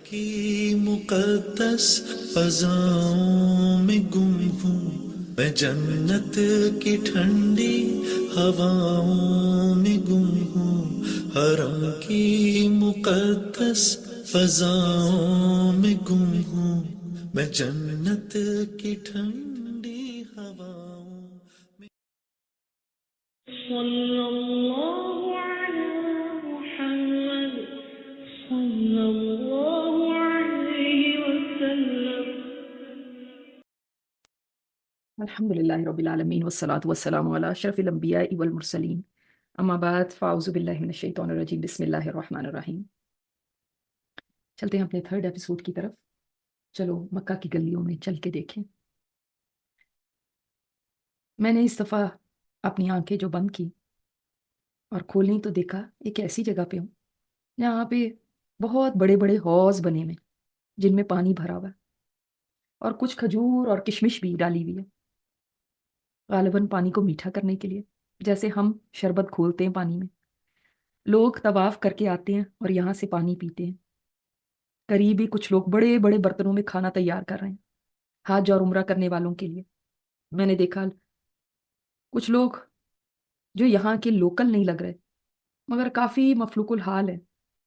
کی مقدس فضاؤں میں گم ہوں، میں جنت کی ٹھنڈی ہواؤں میں گم ہوں، حرم کی مقدس فضاؤں میں گم ہوں، میں جنت کی ٹھنڈی ہواؤں میں۔ صلی اللہ علی محمد صلی اللہ علیہ وسلم۔ الحمد للہ رب العالمین والصلاة والسلام علی اشرف الانبیاء والمرسلین، اما بعد فاعوذ باللہ من الشیطان الرجیم، بسم اللہ الرحمن الرحیم۔ چلتے ہیں اپنے تھرڈ ایپیسوڈ کی طرف۔ چلو مکہ کی گلیوں میں چل کے دیکھیں۔ میں نے اس دفعہ اپنی آنکھیں جو بند کی اور کھولیں تو دیکھا ایک ایسی جگہ پہ ہوں جہاں پہ بہت بڑے بڑے حوض بنے ہوئے جن میں پانی بھرا ہوا ہے، اور کچھ کھجور اور کشمش بھی ڈالی ہوئی ہے، غالباً پانی کو میٹھا کرنے کے لیے، جیسے ہم شربت کھولتے ہیں پانی میں۔ لوگ طواف کر کے آتے ہیں اور یہاں سے پانی پیتے ہیں۔ قریبی کچھ لوگ بڑے بڑے برتنوں میں کھانا تیار کر رہے ہیں حج اور عمرہ کرنے والوں کے لیے۔ میں نے دیکھا کچھ لوگ جو یہاں کے لوکل نہیں لگ رہے مگر کافی مفلوق الحال ہے،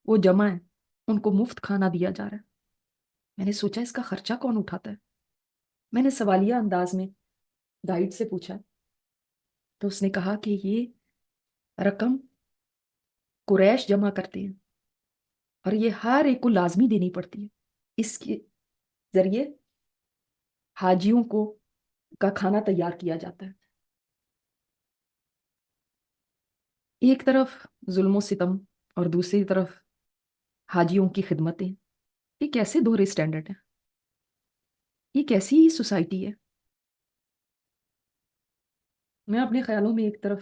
وہ جمع ہیں، ان کو مفت کھانا دیا جا رہا ہے۔ میں نے سوچا اس کا خرچہ کون اٹھاتا ہے؟ میں نے سوالیہ انداز میں گائیڈ سے پوچھا تو اس نے کہا کہ یہ رقم قریش جمع کرتے ہیں اور یہ ہر ایک کو لازمی دینی پڑتی ہے۔ اس کے ذریعے حاجیوں کو کا کھانا تیار کیا جاتا ہے۔ ایک طرف ظلم و ستم اور دوسری طرف حاجیوں کی خدمتیں، یہ کیسے دوہرے سٹینڈرڈ ہیں؟ یہ کیسی سوسائٹی ہے؟ میں اپنے خیالوں میں ایک طرف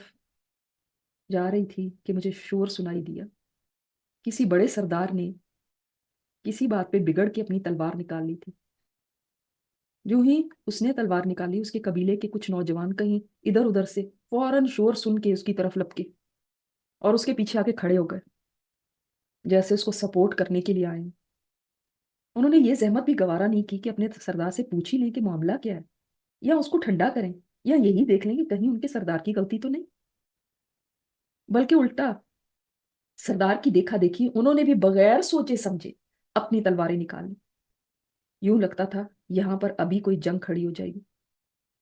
جا رہی تھی کہ مجھے شور سنائی دیا۔ کسی بڑے سردار نے کسی بات پہ بگڑ کے اپنی تلوار نکال لی تھی۔ جو ہی اس نے تلوار نکالی، اس کے قبیلے کے کچھ نوجوان کہیں ادھر ادھر سے فوراً شور سن کے اس کی طرف لپکے اور اس کے پیچھے آ کے کھڑے ہو گئے، جیسے اس کو سپورٹ کرنے کے لیے آئے ہیں۔ انہوں نے یہ زحمت بھی گوارا نہیں کی کہ اپنے سردار سے پوچھ ہی لیں کہ معاملہ کیا ہے، یا اس کو ٹھنڈا کریں، یا یہی دیکھ لیں کہ کہیں ان کے سردار کی غلطی تو نہیں، بلکہ الٹا سردار کی دیکھا دیکھی انہوں نے بھی بغیر سوچے سمجھے اپنی تلواریں نکالی۔ یوں لگتا تھا یہاں پر ابھی کوئی جنگ کھڑی ہو جائے گی۔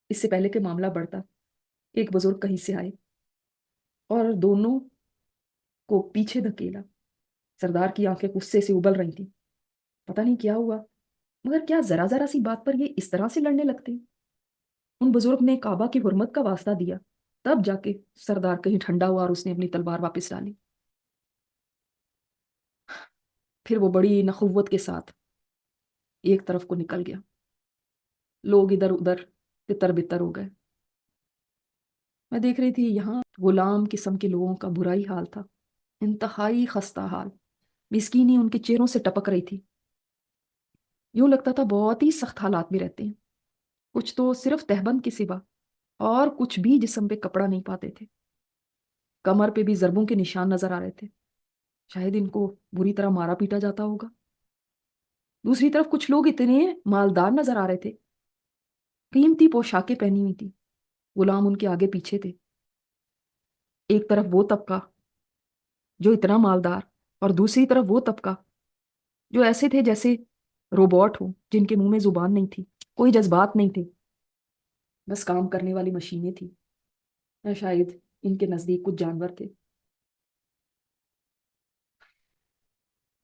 اس سے پہلے کہ معاملہ بڑھتا، ایک بزرگ کہیں سے آئے اور دونوں کو پیچھے دھکیلا۔ سردار کی آنکھیں غصے سے ابل رہی تھیں۔ پتہ نہیں کیا ہوا، مگر کیا ذرا ذرا سی بات پر یہ اس طرح سے لڑنے لگتے ہیں؟ ان بزرگ نے کعبہ کی حرمت کا واسطہ دیا، تب جا کے سردار کہیں ٹھنڈا ہوا اور اس نے اپنی تلوار واپس ڈالی۔ پھر وہ بڑی نخوت کے ساتھ ایک طرف کو نکل گیا۔ لوگ ادھر ادھر تتر بتر ہو گئے۔ میں دیکھ رہی تھی یہاں غلام قسم کے لوگوں کا برائی حال تھا، انتہائی خستہ حال۔ مسکینی ان کے چہروں سے ٹپک رہی تھی۔ یوں لگتا تھا بہت ہی سخت حالات میں رہتے ہیں۔ کچھ تو صرف تہبند کے سوا اور کچھ بھی جسم پہ کپڑا نہیں پاتے تھے۔ کمر پہ بھی ضربوں کے نشان نظر آ رہے تھے، شاید ان کو بری طرح مارا پیٹا جاتا ہوگا۔ دوسری طرف کچھ لوگ اتنے مالدار نظر آ رہے تھے، قیمتی پوشاکیں پہنی ہوئی تھی، غلام ان کے آگے پیچھے تھے۔ ایک طرف وہ طبقہ جو اتنا مالدار اور دوسری طرف وہ طبقہ جو ایسے تھے جیسے روبوٹ ہو، جن کے منہ میں زبان نہیں تھی، کوئی جذبات نہیں تھے، بس کام کرنے والی مشینیں تھی، یا شاید ان کے نزدیک کچھ جانور تھے۔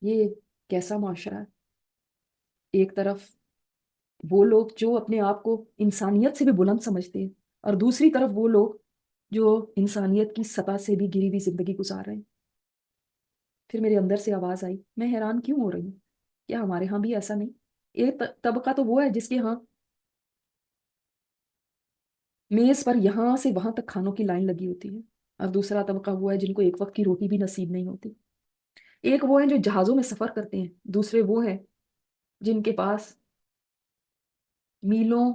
یہ کیسا معاشرہ ہے؟ ایک طرف وہ لوگ جو اپنے آپ کو انسانیت سے بھی بلند سمجھتے ہیں، اور دوسری طرف وہ لوگ جو انسانیت کی سطح سے بھی گری ہوئی زندگی گزار رہے ہیں۔ پھر میرے اندر سے آواز آئی، میں حیران کیوں ہو رہی ہوں، کیا ہمارے ہاں بھی ایسا نہیں؟ ایک طبقہ تو وہ ہے جس کے ہاں میز پر یہاں سے وہاں تک کھانوں کی لائن لگی ہوتی ہے، اور دوسرا طبقہ وہ ہے جن کو ایک وقت کی روٹی بھی نصیب نہیں ہوتی۔ ایک وہ ہیں جو جہازوں میں سفر کرتے ہیں، دوسرے وہ ہیں جن کے پاس میلوں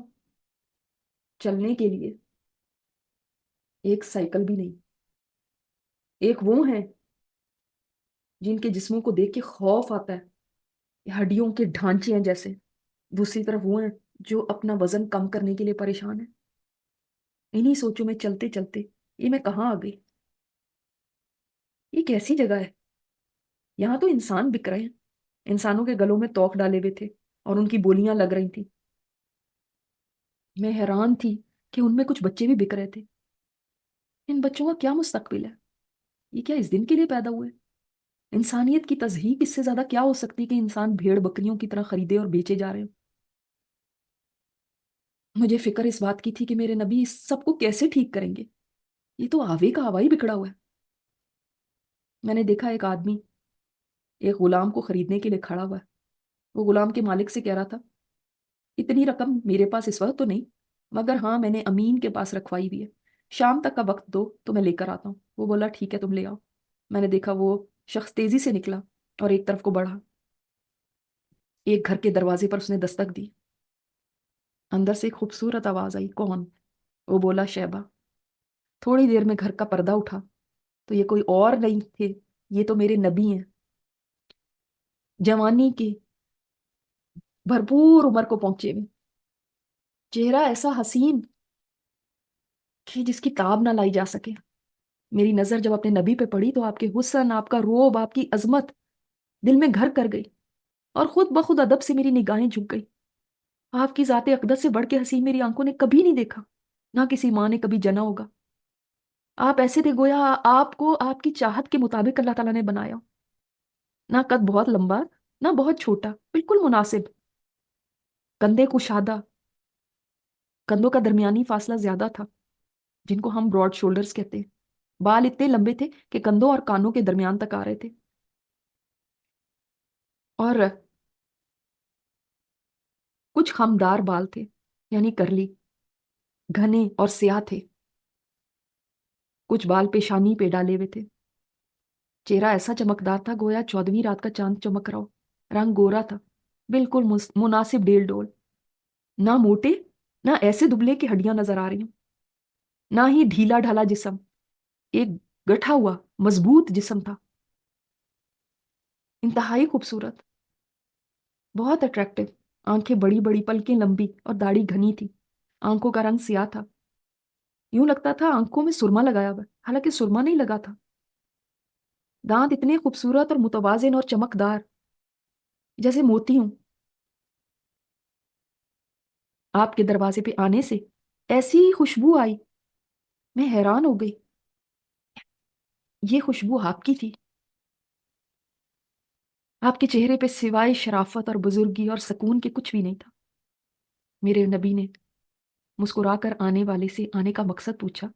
چلنے کے لیے ایک سائیکل بھی نہیں۔ ایک وہ ہیں جن کے جسموں کو دیکھ کے خوف آتا ہے ہڈیوں کے ڈھانچے ہیں جیسے، دوسری طرف وہ ہیں جو اپنا وزن کم کرنے کے لیے پریشان ہیں۔ انہی سوچوں میں چلتے چلتے یہ میں کہاں آ گئی؟ یہ کیسی جگہ ہے؟ یہاں تو انسان بک رہے ہیں، انسانوں کے گلوں میں توق ڈالے ہوئے تھے اور ان کی بولیاں لگ رہی تھیں۔ میں حیران تھی کہ ان میں کچھ بچے بھی بک رہے تھے۔ ان بچوں کا کیا مستقبل ہے؟ یہ کیا اس دن کے لیے پیدا ہوئے؟ انسانیت کی تضحیق اس سے زیادہ کیا ہو سکتی کہ انسان بھیڑ بکریوں کی طرح خریدے اور بیچے جا رہے ہوں؟ مجھے فکر اس بات کی تھی کہ میرے نبی اس سب کو کیسے ٹھیک کریں گے؟ یہ تو آوے کا آوا ہی بکڑا ہوا ہے۔ میں نے دیکھا ایک آدمی ایک غلام کو خریدنے کے لیے کھڑا ہوا ہے۔ وہ غلام کے مالک سے کہہ رہا تھا، اتنی رقم میرے پاس اس وقت تو نہیں، مگر ہاں میں نے امین کے پاس رکھوائی بھی ہے، شام تک کا وقت دو تو میں لے کر آتا ہوں۔ وہ بولا ٹھیک ہے تم لے آؤ۔ میں نے دیکھا وہ شخص تیزی سے نکلا اور ایک طرف کو بڑھا۔ ایک گھر کے دروازے پر اس نے دستک دی۔ اندر سے ایک خوبصورت آواز آئی، کون؟ وہ بولا شیبہ۔ تھوڑی دیر میں گھر کا پردہ اٹھا تو یہ کوئی اور نہیں تھے، یہ تو میرے نبی ہیں، جوانی کی بھرپور عمر کو پہنچے ہوئے، چہرہ ایسا حسین کہ جس کی تاب نہ لائی جا سکے۔ میری نظر جب اپنے نبی پہ پڑی تو آپ کے حسن، آپ کا روب، آپ کی عظمت دل میں گھر کر گئی اور خود بخود ادب سے میری نگاہیں جھک گئی۔ آپ کی ذات اقدس سے بڑھ کے حسین میری آنکھوں نے کبھی نہیں دیکھا، نہ کسی ماں نے کبھی جنا ہوگا۔ آپ ایسے تھے گویا آپ کو آپ کی چاہت کے مطابق اللہ تعالیٰ نے بنایا، نہ قد بہت لمبا نہ بہت چھوٹا، بالکل مناسب، کندھے کشادہ، کندھوں کا درمیانی فاصلہ زیادہ تھا، جن کو ہم براڈ شولڈرز کہتے ہیں۔ بال اتنے لمبے تھے کہ کندھوں اور کانوں کے درمیان تک آ رہے تھے، اور کچھ خمدار بال تھے، یعنی کرلی، گھنے اور سیاہ تھے۔ کچھ بال پیشانی پہ ڈالے ہوئے تھے۔ چہرہ ایسا چمکدار تھا گویا 14ویں رات کا چاند چمک رہا ہو۔ رنگ گورا تھا، بالکل مناسب ڈیل ڈول، نہ موٹے نہ ایسے دبلے کہ ہڈیاں نظر آ رہی ہوں، نہ ہی ڈھیلا ڈھالا جسم، ایک گٹھا ہوا مضبوط جسم تھا، انتہائی خوبصورت، بہت اٹریکٹیو۔ آنکھیں بڑی بڑی، پلکیں لمبی اور داڑھی گھنی تھی۔ آنکھوں کا رنگ سیاہ تھا، یوں لگتا تھا آنکھوں میں سرما لگایا ہوا، حالانکہ سرما نہیں لگا تھا۔ دانت اتنے خوبصورت اور متوازن اور چمکدار جیسے موتی ہوں۔ آپ کے دروازے پہ آنے سے ایسی ہی خوشبو آئی، میں حیران ہو گئی۔ یہ خوشبو آپ کی تھی۔ آپ کے چہرے پہ سوائے شرافت اور بزرگی اور سکون کے کچھ بھی نہیں تھا۔ میرے نبی نے مسکرا کر آنے والے سے آنے کا مقصد پوچھا۔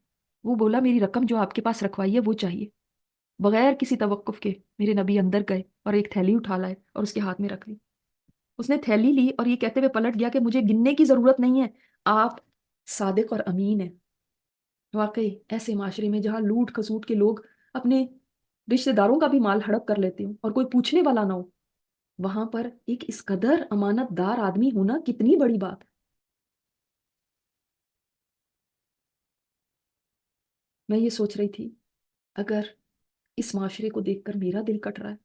وہ بولا میری رقم جو آپ کے پاس رکھوائی ہے وہ چاہیے۔ بغیر کسی توقف کے میرے نبی اندر گئے اور ایک تھیلی اٹھا لائے اور اس کے ہاتھ میں رکھ لی۔ اس نے تھیلی لی اور یہ کہتے ہوئے پلٹ گیا کہ مجھے گننے کی ضرورت نہیں ہے، آپ صادق اور امین ہیں۔ واقعی ایسے معاشرے میں جہاں لوٹ کھسوٹ کے لوگ اپنے رشتہ داروں کا بھی مال ہڑپ کر لیتے ہوں اور کوئی پوچھنے والا نہ ہو، وہاں پر ایک اس قدر امانت دار آدمی ہونا کتنی بڑی بات ہے۔ میں یہ سوچ رہی تھی، اگر اس معاشرے کو دیکھ کر میرا دل کٹ رہا ہے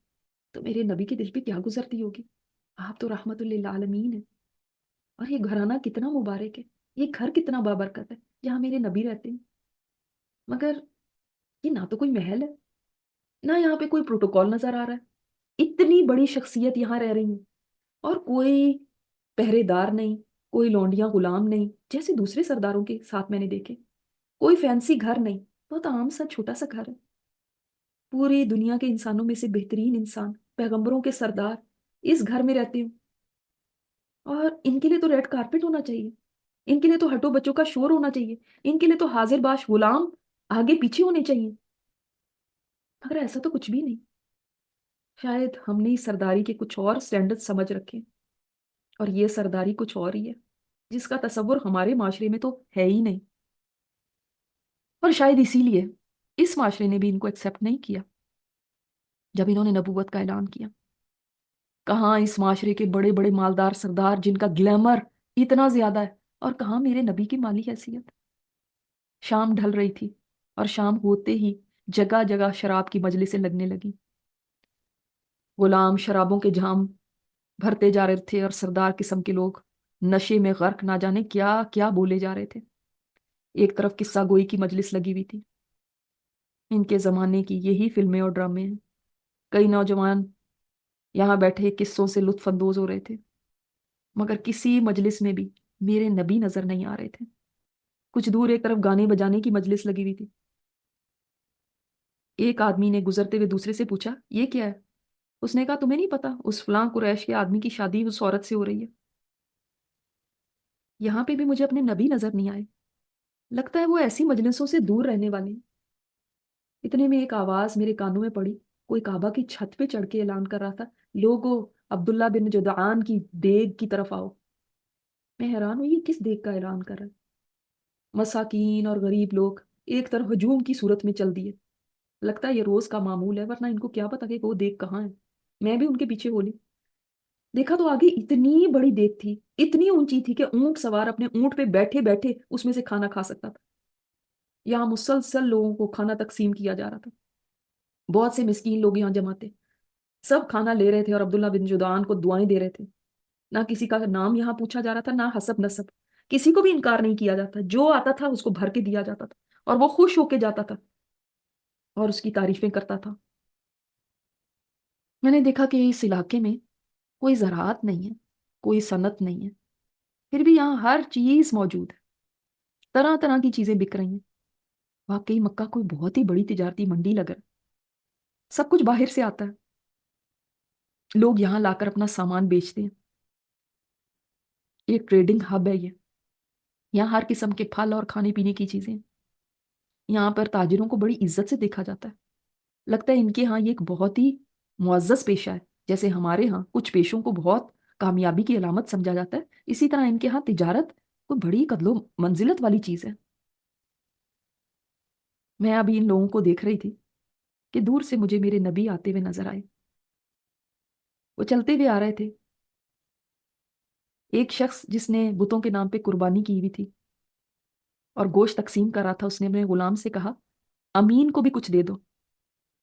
تو میرے نبی کے دل پہ کیا گزرتی ہوگی۔ آپ تو رحمت للعالمین ہیں، اور یہ گھرانہ کتنا مبارک ہے، یہ گھر کتنا بابرکت ہے جہاں میرے نبی رہتے ہیں۔ مگر یہ نہ تو کوئی محل ہے، نہ یہاں پہ کوئی پروٹوکول نظر آ رہا ہے۔ اتنی بڑی شخصیت یہاں رہ رہی ہیں اور کوئی پہرے دار نہیں، کوئی لونڈیاں غلام نہیں جیسے دوسرے سرداروں کے ساتھ میں نے دیکھے، کوئی فینسی گھر نہیں، بہت عام سا چھوٹا سا گھر ہے۔ پوری دنیا کے انسانوں میں سے بہترین انسان، پیغمبروں کے سردار اس گھر میں رہتے ہوں، اور ان کے لیے تو ریڈ کارپٹ ہونا چاہیے، ان کے لیے تو ہٹو بچوں کا شور ہونا چاہیے، ان کے لیے تو حاضر باش غلام آگے پیچھے ہونے چاہیے، مگر ایسا تو کچھ بھی نہیں۔ شاید ہم نے اس سرداری کے کچھ اور سٹینڈرڈ سمجھ رکھے، اور یہ سرداری کچھ اور ہی ہے جس کا تصور ہمارے معاشرے میں تو ہے ہی نہیں، اور شاید اسی لیے اس معاشرے نے بھی ان کو ایکسیپٹ نہیں کیا جب انہوں نے نبوت کا اعلان کیا۔ کہاں اس معاشرے کے بڑے بڑے مالدار سردار جن کا گلیمر اتنا زیادہ ہے، اور کہاں میرے نبی کی مالی حیثیت۔ شام ڈھل رہی تھی اور شام ہوتے ہی جگہ جگہ شراب کی مجلسیں لگنے لگی۔ غلام شرابوں کے جام بھرتے جا رہے تھے اور سردار قسم کے لوگ نشے میں غرق نہ جانے کیا کیا بولے جا رہے تھے. ایک طرف قصہ گوئی کی مجلس لگی ہوئی تھی. ان کے زمانے کی یہی فلمیں اور ڈرامے ہیں. کئی نوجوان یہاں بیٹھے قصوں سے لطف اندوز ہو رہے تھے، مگر کسی مجلس میں بھی میرے نبی نظر نہیں آ رہے تھے. کچھ دور ایک طرف گانے بجانے کی مجلس لگی ہوئی تھی. ایک آدمی نے گزرتے ہوئے دوسرے سے پوچھا، یہ کیا ہے؟ اس نے کہا، تمہیں نہیں پتا اس فلاں قریش کے آدمی کی شادی اس عورت سے ہو رہی ہے. یہاں پہ بھی مجھے اپنے نبی نظر نہیں آئے. لگتا ہے وہ ایسی مجلسوں سے دور رہنے والے ہیں. اتنے میں ایک آواز میرے کانوں میں پڑی. کوئی کعبہ کی چھت پہ چڑھ کے اعلان کر رہا تھا، لوگو عبداللہ بن جدعان کی دیگ کی طرف آؤ. میں حیران ہوئی، یہ کس دیگ کا اعلان کر رہا ہے؟ مساکین اور غریب لوگ ایک طرف ہجوم کی صورت میں چل دیے. لگتا ہے یہ روز کا معمول ہے، ورنہ ان کو کیا پتا کہ وہ دیگ کہاں ہے. میں بھی ان کے پیچھے بولی. دیکھا تو آگے اتنی بڑی دیگ تھی، اتنی اونچی تھی کہ اونٹ سوار اپنے اونٹ پہ بیٹھے بیٹھے اس میں سے کھانا کھا سکتا تھا. یہاں مسلسل لوگوں کو کھانا تقسیم کیا جا رہا تھا. بہت سے مسکین لوگ یہاں جمع تھے. سب کھانا لے رہے تھے اور عبداللہ بن جدعان کو دعائیں دے رہے تھے. نہ کسی کا نام یہاں پوچھا جا رہا تھا، نہ حسب نسب. کسی کو بھی انکار نہیں کیا جاتا. جو آتا تھا اس کو بھر کے دیا جاتا تھا اور وہ خوش ہو کے جاتا تھا اور اس کی تعریفیں کرتا تھا. میں نے دیکھا کہ اس علاقے میں کوئی زراعت نہیں ہے، کوئی صنعت نہیں ہے، پھر بھی یہاں ہر چیز موجود ہے. طرح طرح کی چیزیں بک رہی ہیں. واقعی مکہ کوئی بہت ہی بڑی تجارتی منڈی لگ رہا ہے. سب کچھ باہر سے آتا ہے. لوگ یہاں لا کر اپنا سامان بیچتے ہیں. ایک ٹریڈنگ ہب ہے یہ. یہاں ہر قسم کے پھل اور کھانے پینے کی چیزیں. یہاں پر تاجروں کو بڑی عزت سے دیکھا جاتا ہے. لگتا ہے ان کے ہاں یہ ایک بہت ہی معزز پیشہ ہے. جیسے ہمارے ہاں کچھ پیشوں کو بہت کامیابی کی علامت سمجھا جاتا ہے، اسی طرح ان کے ہاں تجارت کوئی بڑی قدر و منزلت والی چیز ہے. میں ابھی ان لوگوں کو دیکھ رہی تھی کہ دور سے مجھے میرے نبی آتے ہوئے نظر آئے. وہ چلتے ہوئے آ رہے تھے. ایک شخص جس نے بتوں کے نام پہ قربانی کی ہوئی تھی اور گوشت تقسیم کر رہا تھا، اس نے اپنے غلام سے کہا، امین کو بھی کچھ دے دو.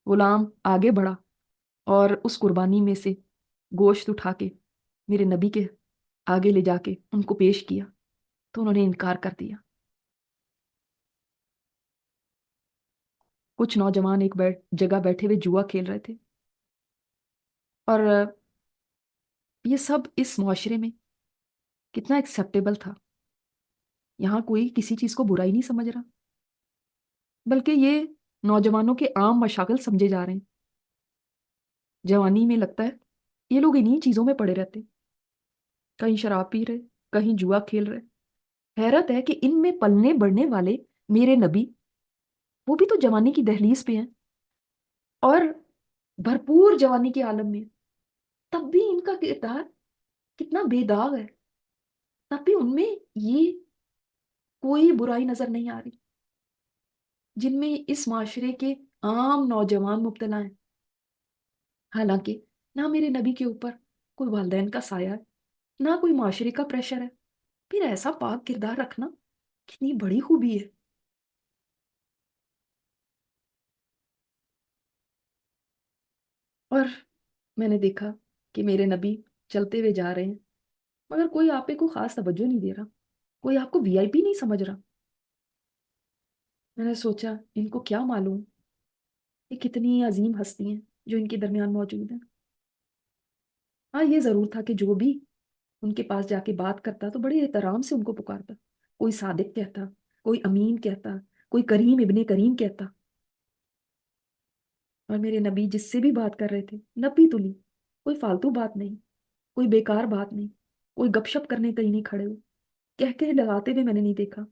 غلام آگے بڑھا اور اس قربانی میں سے گوشت اٹھا کے میرے نبی کے آگے لے جا کے ان کو پیش کیا تو انہوں نے انکار کر دیا. کچھ نوجوان ایک جگہ بیٹھے ہوئے جوا کھیل رہے تھے. اور یہ سب اس معاشرے میں کتنا ایکسیپٹیبل تھا. یہاں کوئی کسی چیز کو برائی نہیں سمجھ رہا، بلکہ یہ نوجوانوں کے عام مشاغل سمجھے جا رہے ہیں. جوانی میں لگتا ہے یہ لوگ انہی چیزوں میں پڑے رہتے، کہیں شراب پی رہے، کہیں جوا کھیل رہے. حیرت ہے کہ ان میں پلنے بڑھنے والے میرے نبی، وہ بھی تو جوانی کی دہلیز پہ ہیں اور بھرپور جوانی کے عالم میں، تب بھی ان کا کردار کتنا بے داغ ہے. تب بھی ان میں یہ کوئی برائی نظر نہیں آ رہی جن میں اس معاشرے کے عام نوجوان مبتلا ہیں. حالانکہ نہ میرے نبی کے اوپر کوئی والدین کا سایہ ہے، نہ کوئی معاشرے کا پریشر ہے، پھر ایسا پاک کردار رکھنا کتنی بڑی خوبی ہے. اور میں نے دیکھا کہ میرے نبی چلتے ہوئے جا رہے ہیں، مگر کوئی آپ پہ کوئی خاص توجہ نہیں دے رہا، کوئی آپ کو وی آئی پی نہیں سمجھ رہا. میں نے سوچا ان کو کیا معلوم یہ کتنی عظیم ہستی ہیں جو ان کے درمیان موجود ہیں. ہاں یہ ضرور تھا کہ جو بھی ان کے پاس جا کے بات کرتا تو بڑے احترام سے ان کو پکارتا. کوئی صادق کہتا، کوئی امین کہتا، کوئی کریم ابن کریم کہتا. اور میرے نبی جس سے بھی بات کر رہے تھے، نبی تلی، کوئی فالتو بات نہیں، کوئی بیکار بات نہیں، کوئی گپ شپ کرنے کہیں نہیں کھڑے ہوئے، کہہ کے لگاتے ہوئے میں نے نہیں دیکھا.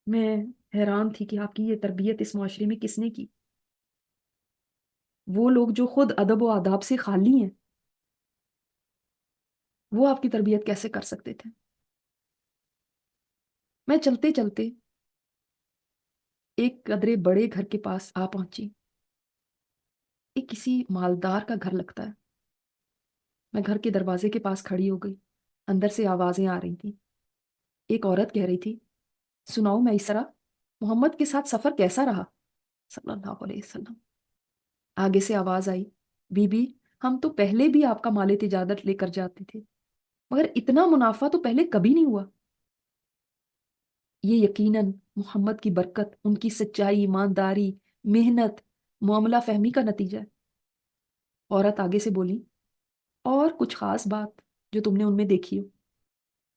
میں حیران تھی کہ آپ کی یہ تربیت اس معاشرے میں کس نے کی. وہ لوگ جو خود ادب و آداب سے خالی ہیں، وہ آپ کی تربیت کیسے کر سکتے تھے. میں چلتے چلتے ایک قدرے بڑے گھر کے پاس آ پہنچی. ایک کسی مالدار کا گھر لگتا ہے. میں گھر کے دروازے کے پاس کھڑی ہو گئی. اندر سے آوازیں آ رہی تھیں. ایک عورت کہہ رہی تھی، سناؤ میسرہ، محمد کے ساتھ سفر کیسا رہا؟ صلی اللہ علیہ وسلم. آگے سے آواز آئی، بی بی ہم تو پہلے بھی آپ کا مال تجارت لے کر جاتے تھے، مگر اتنا منافع تو پہلے کبھی نہیں ہوا۔ یہ یقیناً محمد کی برکت، ان کی سچائی، ایمانداری، محنت، معاملہ فہمی کا نتیجہ ہے۔ عورت آگے سے بولی، اور کچھ خاص بات جو تم نے ان میں دیکھی ہو؟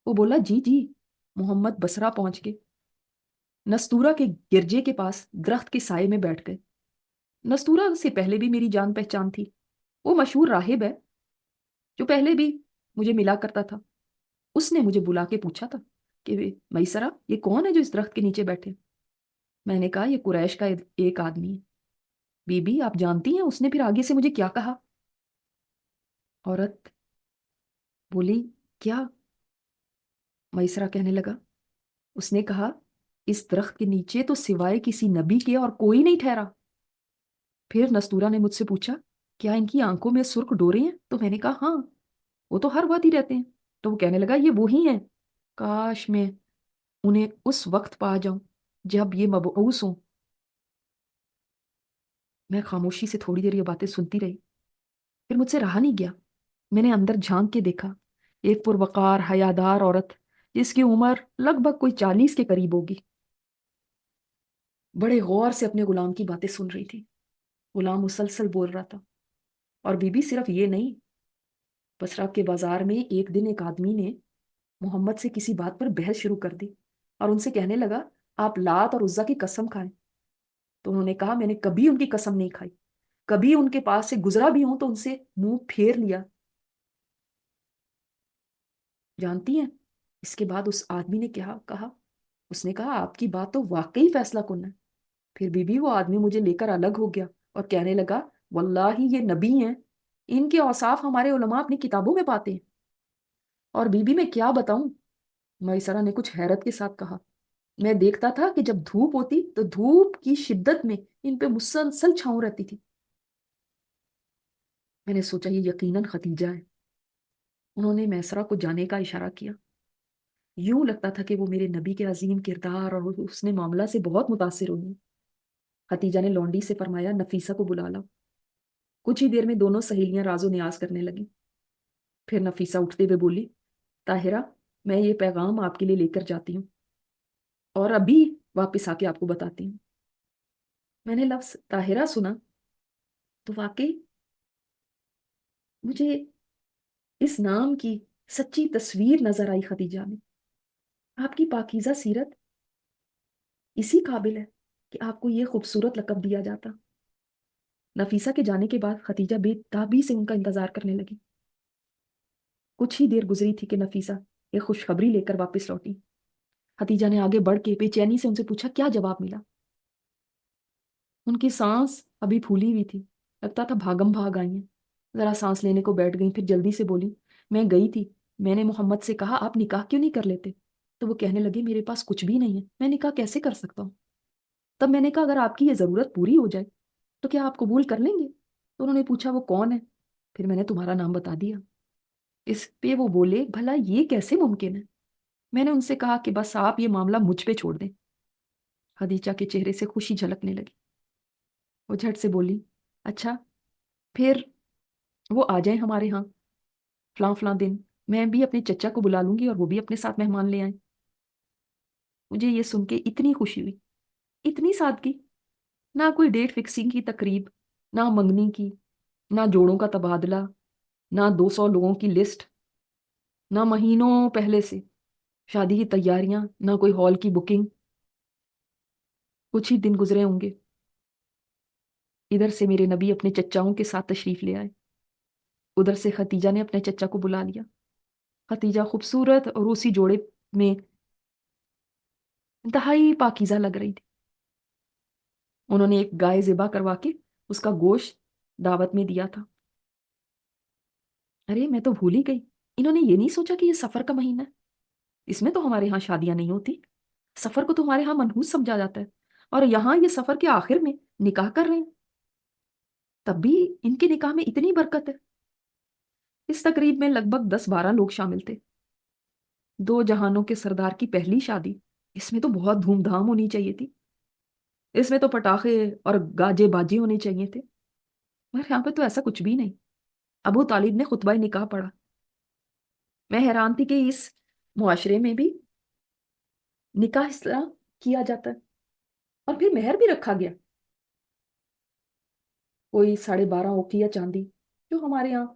وہ بولا، جی جی، محمد بصرہ پہنچ گئے، نستورہ کے گرجے کے پاس درخت کے سائے میں بیٹھ گئے۔ نستورہ سے پہلے بھی میری جان پہچان تھی، وہ مشہور راہب ہے جو پہلے بھی مجھے ملا کرتا تھا۔ اس نے مجھے بلا کے پوچھا تھا کہ میسرہ، یہ کون ہے جو اس درخت کے نیچے بیٹھے؟ میں نے کہا، یہ قریش کا ایک آدمی ہے۔ بی بی، آپ جانتی ہیں اس نے پھر آگے سے مجھے کیا کہا؟ عورت بولی، کیا؟ میسرہ کہنے لگا، اس نے کہا، اس درخت کے نیچے تو سوائے کسی نبی کے اور کوئی نہیں ٹھہرا۔ پھر نستورہ نے مجھ سے پوچھا، کیا ان کی آنکھوں میں سرخ ڈورے ہیں؟ تو میں نے کہا، ہاں، وہ تو ہر وقت ہی رہتے ہیں۔ تو وہ کہنے لگا، یہ وہی ہیں، کاش میں انہیں اس وقت پا جاؤں جب یہ مبعوث ہوں۔ میں خاموشی سے تھوڑی دیر یہ باتیں سنتی رہی، پھر مجھ سے رہا نہیں گیا۔ میں نے اندر جھانک کے دیکھا، ایک پروقار حیادار عورت جس کی عمر لگ بھگ کوئی 40 کے قریب ہوگی، بڑے غور سے اپنے غلام کی باتیں سن رہی تھی۔ غلام مسلسل بول رہا تھا، اور بی بی صرف یہ نہیں، بصرہ کے بازار میں ایک دن ایک آدمی نے محمد سے کسی بات پر بحث شروع کر دی اور ان سے کہنے لگا، آپ لات اور عزا کی قسم کھائیں۔ تو انہوں نے کہا، میں نے کبھی ان کی قسم نہیں کھائی، کبھی ان کے پاس سے گزرا بھی ہوں تو ان سے منہ پھیر لیا۔ جانتی ہیں اس کے بعد اس آدمی نے کیا کہا؟ اس نے کہا، آپ کی بات تو واقعی فیصلہ کن ہے۔ پھر بی بی وہ آدمی مجھے لے کر الگ ہو گیا اور کہنے لگا، واللہ یہ نبی ہیں، ان کے اوصاف ہمارے علماء اپنی کتابوں میں پاتے ہیں۔ اور بی بی میں کیا بتاؤں، میسرہ نے کچھ حیرت کے ساتھ کہا، میں دیکھتا تھا کہ جب دھوپ ہوتی تو دھوپ کی شدت میں ان پہ مسلسل چھاؤں رہتی تھی۔ میں نے سوچا، یہ یقیناً ختیجہ ہے۔ انہوں نے میسرہ کو جانے کا اشارہ کیا۔ یوں لگتا تھا کہ وہ میرے نبی کے عظیم کردار اور اس نے معاملہ سے بہت متاثر ہوئی۔ ختیجہ نے لونڈی سے فرمایا، نفیسہ کو بلا لاؤ۔ کچھ ہی دیر میں دونوں سہیلیاں راز و نیاز کرنے لگیں۔ پھر نفیسہ اٹھتے ہوئے بولی، طاہرہ، میں یہ پیغام آپ کے لیے لے کر جاتی ہوں اور ابھی واپس آ کے آپ کو بتاتی ہوں۔ میں نے لفظ طاہرہ سنا تو واقعی مجھے اس نام کی سچی تصویر نظر آئی ختیجہ میں۔ آپ کی پاکیزہ سیرت اسی قابل ہے کہ آپ کو یہ خوبصورت لقب دیا جاتا۔ نفیسہ کے جانے کے بعد ختیجہ بے تابی سے ان کا انتظار کرنے لگی۔ کچھ ہی دیر گزری تھی کہ نفیسہ ایک خوشخبری لے کر واپس لوٹی۔ ختیجہ نے آگے بڑھ کے بے چینی سے ان سے پوچھا، کیا جواب ملا؟ ان کی سانس ابھی پھولی ہوئی تھی، لگتا تھا بھاگم بھاگ آئی ہیں۔ ذرا سانس لینے کو بیٹھ گئی، پھر جلدی سے بولی، میں گئی تھی، میں نے محمد سے کہا، آپ نکاح کیوں نہیں کر لیتے؟ تو وہ کہنے لگے، میرے پاس کچھ بھی نہیں ہے، میں نکاح کیسے کر سکتا ہوں؟ تب میں نے کہا، اگر آپ کی یہ ضرورت پوری ہو جائے تو کیا آپ قبول کر لیں گے؟ تو انہوں نے پوچھا، وہ کون ہے؟ پھر میں نے تمہارا نام بتا دیا۔ اس پہ وہ بولے، بھلا یہ کیسے ممکن ہے؟ میں نے ان سے کہا کہ بس آپ یہ معاملہ مجھ پہ چھوڑ دیں۔ خدیجہ کے چہرے سے خوشی جھلکنے لگی۔ وہ جھٹ سے بولی، اچھا پھر وہ آ جائیں ہمارے ہاں فلاں فلاں دن، میں بھی اپنے چچا کو بلا لوں گی اور وہ بھی اپنے ساتھ مہمان لے آئیں۔ مجھے یہ سن کے اتنی خوشی ہوئی، اتنی سادگی، نہ کوئی ڈیٹ فکسنگ کی تقریب، نہ منگنی کی، نہ جوڑوں کا تبادلہ، نہ 200 لوگوں کی لسٹ، نہ مہینوں پہلے سے شادی کی تیاریاں، نہ کوئی ہال کی بکنگ۔ کچھ ہی دن گزرے ہوں گے، ادھر سے میرے نبی اپنے چچاؤں کے ساتھ تشریف لے آئے، ادھر سے ختیجہ نے اپنے چچا کو بلا لیا۔ ختیجہ خوبصورت اور اسی جوڑے میں انتہائی پاکیزہ لگ رہی تھی۔ انہوں نے ایک گائے ذبح کروا کے اس کا گوشت دعوت میں دیا تھا۔ ارے میں تو بھول ہی گئی، انہوں نے یہ نہیں سوچا کہ یہ سفر کا مہینہ ہے، اس میں تو ہمارے ہاں شادیاں نہیں ہوتی، سفر کو تو ہمارے ہاں منحوس سمجھا جاتا ہے، اور یہاں یہ سفر کے آخر میں نکاح کر رہے ہیں، تب بھی ان کے نکاح میں اتنی برکت ہے۔ اس تقریب میں لگ بھگ 10-12 لوگ شامل تھے۔ 2 جہانوں کے سردار کی پہلی شادی، اس میں تو بہت دھوم دھام ہونی چاہیے تھی، اس میں تو پٹاخے اور گاجے باجے ہونے چاہیے تھے، مگر یہاں پہ تو ایسا کچھ بھی نہیں۔ ابو طالب نے خطبہ نکاح پڑھا. میں حیران تھی کہ اس معاشرے میں بھی نکاح اس طرح کیا جاتا ہے اور پھر مہر بھی رکھا گیا. کوئی 12.5 اوقیہ چاندی جو ہمارے یہاں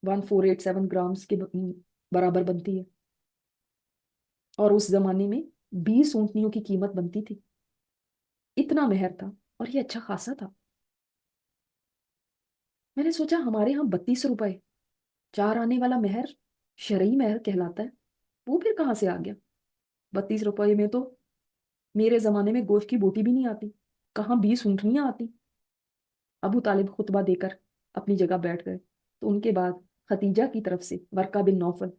1487 گرامز کے برابر بنتی ہے، اور اس زمانے میں 20 اونٹنیوں کی قیمت بنتی تھی. اتنا مہر تھا اور یہ اچھا خاصا تھا. میں نے سوچا ہمارے یہاں 32 روپے 4 آنے والا مہر شرعی مہر کہلاتا ہے، وہ پھر کہاں سے آ گیا؟ 32 روپے میں تو میرے زمانے میں گوشت کی بوٹی بھی نہیں آتی، کہاں 20 اونٹنیاں آتی. ابو طالب خطبہ دے کر اپنی جگہ بیٹھ گئے تو ان کے بعد ختیجہ کی طرف سے ورقہ بن نوفل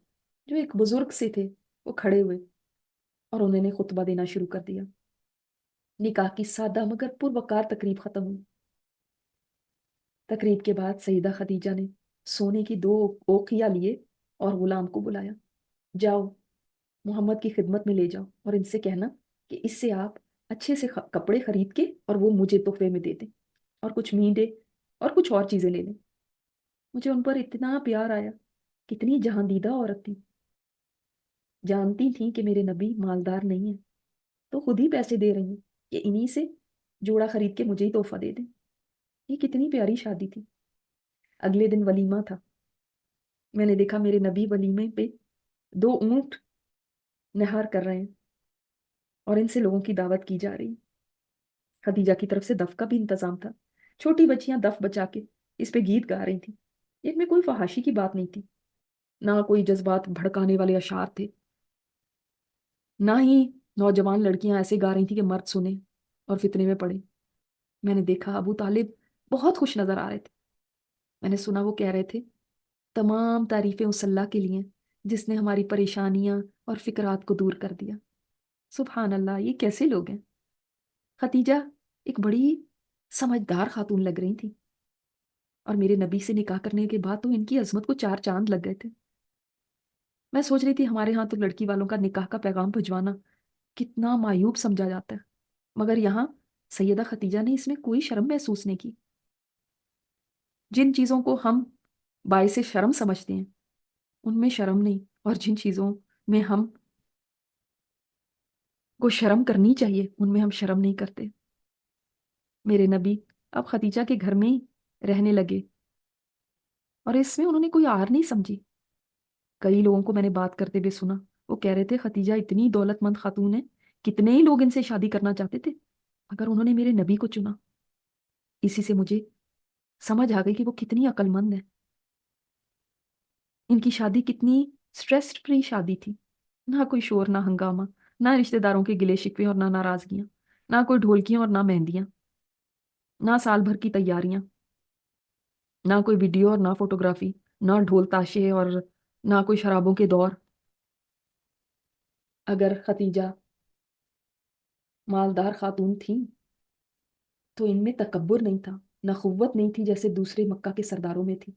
جو ایک بزرگ سے تھے وہ کھڑے ہوئے اور انہوں نے خطبہ دینا شروع کر دیا. نکاح کی سادہ مگر پروقار تقریب ختم ہوئی. تقریب کے بعد سیدہ خدیجہ نے سونے کی 2 اوقیہ لیے اور غلام کو بلایا. جاؤ محمد کی خدمت میں لے جاؤ اور ان سے کہنا کہ اس سے آپ اچھے سے کپڑے خرید کے اور وہ مجھے تحفے میں دے دیں اور کچھ میڈے اور کچھ اور چیزیں لے لیں. مجھے ان پر اتنا پیار آیا. کتنی جہاندیدہ عورت تھی. جانتی تھی کہ میرے نبی مالدار نہیں ہیں تو خود ہی پیسے دے رہی ہیں کہ انہی سے جوڑا خرید کے مجھے ہی تحفہ دے دیں. یہ کتنی پیاری شادی تھی. اگلے دن ولیمہ تھا. میں نے دیکھا میرے نبی ولیمے پہ 2 اونٹ نہار کر رہے ہیں اور ان سے لوگوں کی دعوت کی جا رہی. خدیجہ کی طرف سے دف کا بھی انتظام تھا. چھوٹی بچیاں دف بچا کے اس پہ گیت گا رہی تھیں. ان میں کوئی فحاشی کی بات نہیں تھی، نہ کوئی جذبات بھڑکانے والے اشعار تھے، نہ ہی نوجوان لڑکیاں ایسے گا رہی تھیں کہ مرد سنیں اور فتنے میں پڑے. میں نے دیکھا ابو طالب بہت خوش نظر آ رہے تھے. میں نے سنا وہ کہہ رہے تھے تمام تعریفیں اس اللہ کے لیے جس نے ہماری پریشانیاں اور فکرات کو دور کر دیا. سبحان اللہ، یہ کیسے لوگ ہیں. ختیجہ ایک بڑی سمجھدار خاتون لگ رہی تھی اور میرے نبی سے نکاح کرنے کے بعد تو ان کی عظمت کو 4 چاند لگ گئے تھے. میں سوچ رہی تھی ہمارے ہاں تو لڑکی والوں کا نکاح کا پیغام بھجوانا کتنا معیوب سمجھا جاتا ہے، مگر یہاں سیدہ ختیجہ نے اس میں کوئی شرم محسوس نہیں کی. جن چیزوں کو ہم باعث شرم سمجھتے ہیں ان میں شرم نہیں، اور جن چیزوں میں ہم کو شرم کرنی چاہیے ان میں ہم شرم نہیں کرتے. میرے نبی اب ختیجہ کے گھر میں ہی رہنے لگے اور اس میں انہوں نے کوئی آر نہیں سمجھی. کئی لوگوں کو میں نے بات کرتے ہوئے سنا، وہ کہہ رہے تھے ختیجہ اتنی دولت مند خاتون ہے، کتنے ہی لوگ ان سے شادی کرنا چاہتے تھے مگر انہوں نے میرے نبی کو چنا. اسی سے مجھے سمجھ آ گئی کہ وہ کتنی عقل مند ہے. ان کی شادی کتنی سٹریس فری شادی تھی. نہ کوئی شور، نہ ہنگامہ، نہ رشتہ داروں کے گلے شکوے اور نہ ناراضگیاں، نہ کوئی ڈھولکیاں اور نہ مہندیاں، نہ سال بھر کی تیاریاں، نہ کوئی ویڈیو اور نہ فوٹوگرافی، نہ ڈھول تاشے اور نہ کوئی شرابوں کے دور. اگر ختیجہ مالدار خاتون تھی تو ان میں تکبر نہیں تھا، نخوت نہیں تھی جیسے دوسرے مکہ کے سرداروں میں تھی.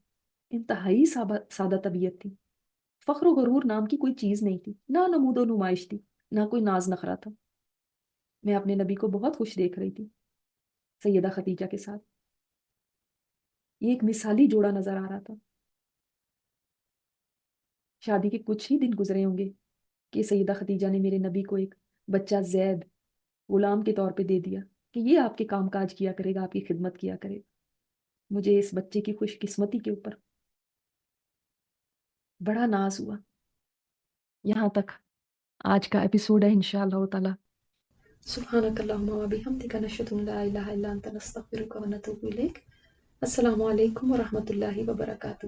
انتہائی سادہ طبیعت تھی. فخر و غرور نام کی کوئی چیز نہیں تھی، نہ نمود و نمائش تھی، نہ کوئی ناز نخرا تھا. میں اپنے نبی کو بہت خوش دیکھ رہی تھی سیدہ ختیجہ کے ساتھ. یہ ایک مثالی جوڑا نظر آ رہا تھا. شادی کے کچھ ہی دن گزرے ہوں گے کہ سیدہ ختیجہ نے میرے نبی کو ایک بچہ زید غلام کے طور پہ دے دیا کہ یہ آپ کے کام کاج کیا کرے گا، آپ کی خدمت کیا کرے گا. مجھے اس بچے کی خوش قسمتی کے اوپر بڑا ناز ہوا. یہاں تک آج کا ایپیسوڈ ہے انشاءاللہ تعالی. سبحانک اللہم و بحمدک، نشہد ان لا الہ الا انت، نستغفرک و نتوب الیک. السلام علیکم ورحمۃ اللہ وبرکاتہ.